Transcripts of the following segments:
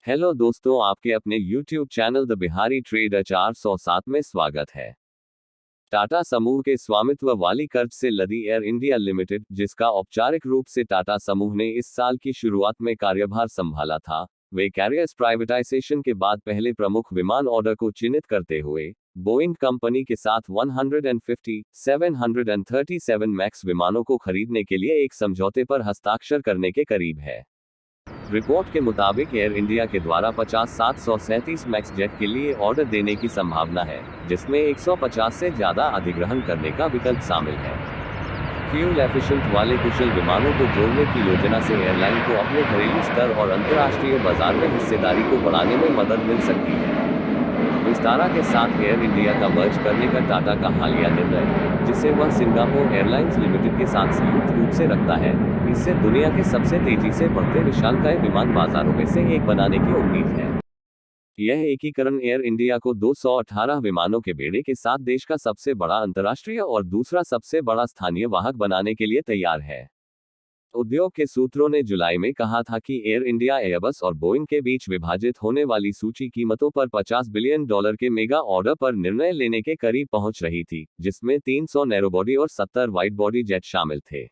Hello दोस्तों, आपके अपने YouTube channel the Bihari trader 407 में स्वागत है। टाटा समूह के स्वामित्व वाली कर्ज से लदी एयर इंडिया लिमिटेड, जिसका औपचारिक रूप से टाटा समूह ने इस साल की शुरुआत में कार्यभार संभाला था, वे कैरियर्स प्राइवेटाइजेशन के बाद पहले प्रमुख विमान ऑर्डर को चिन्हित करते हुए बोइंग कंपनी के साथ 150 737 मैक्स विमानों को खरीदने के लिए एक समझौते पर हस्ताक्षर करने के करीब है। रिपोर्ट के मुताबिक एयर इंडिया के द्वारा 50 737 मैक्स जेट के लिए ऑर्डर देने की संभावना है, जिसमें 150 से ज्यादा अधिग्रहण करने का विकल्प शामिल है। फ्यूल एफिशिएंट वाले कुशल विमानों को जोड़ने की योजना से एयरलाइन को अपने घरेलू स्तर और अंतर्राष्ट्रीय बाजार में हिस्सेदारी को बढ़ाने में मदद मिल सकती है। विस्तारा के साथ एयर इंडिया का मर्ज करने का टाटा का हालिया निर्णय, जिसे वह सिंगापुर एयरलाइंस लिमिटेड के साथ संयुक्त रूप से रखता है, इससे दुनिया के सबसे तेजी से बढ़ते विशालकाय विमान बाजारों में से एक बनाने की उम्मीद है। यह एकीकरण एयर इंडिया को 218 विमानों के बेड़े के साथ देश का सबसे बड़ा अंतर्राष्ट्रीय और दूसरा सबसे बड़ा स्थानीय वाहक बनाने के लिए तैयार है। उद्योग के सूत्रों ने जुलाई में कहा था कि एयर इंडिया एयरबस और बोइंग के बीच विभाजित होने वाली सूची कीमतों पर $50 बिलियन के मेगा ऑर्डर पर निर्णय लेने के करीब पहुंच रही थी, जिसमें 300 नैरोबॉडी और 70 वाइड बॉडी जेट शामिल थे।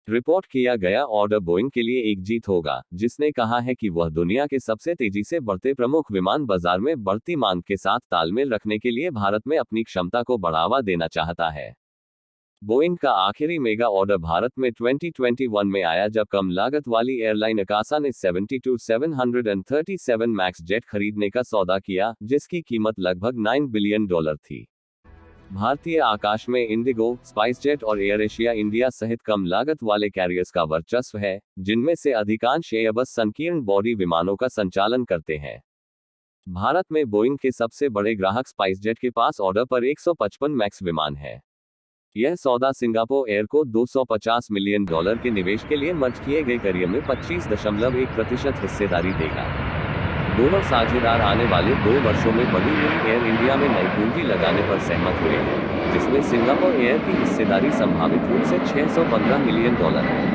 रिपोर्ट किया गया ऑर्डर बोइंग के लिए एक जीत होगा, जिसने कहा है कि वह दुनिया के सबसे तेजी से बढ़ते प्रमुख विमान बाजार में बढ़ती मांग के साथ तालमेल रखने के लिए भारत में अपनी क्षमता को बढ़ावा देना चाहता है। बोइंग का आखिरी मेगा ऑर्डर भारत में 2021 में आया, जब कम लागत वाली एयरलाइन अकासा ने 72 737 मैक्स जेट खरीदने का सौदा किया, जिसकी कीमत लगभग $9 बिलियन थी। भारतीय आकाश में इंडिगो, स्पाइसजेट और एयर एशिया इंडिया सहित कम लागत वाले कैरियर्स का वर्चस्व है, जिनमें से अधिकांश एयरबस संकीर्ण बॉडी विमानों का संचालन करते हैं। भारत में बोइंग के सबसे बड़े ग्राहक स्पाइसजेट के पास ऑर्डर पर 155 मैक्स विमान है। यह सौदा सिंगापुर एयर को $250 मिलियन के निवेश के लिए मर्ज किए गए कैरियर में 25.1% हिस्सेदारी देगा। दोनों साझेदार आने वाले 2 वर्षों में बढ़ी हुई एयर इंडिया में नई पूंजी लगाने पर सहमत हुए हैं, जिसमें सिंगापुर एयर की हिस्सेदारी संभावित रूप से $615 मिलियन है।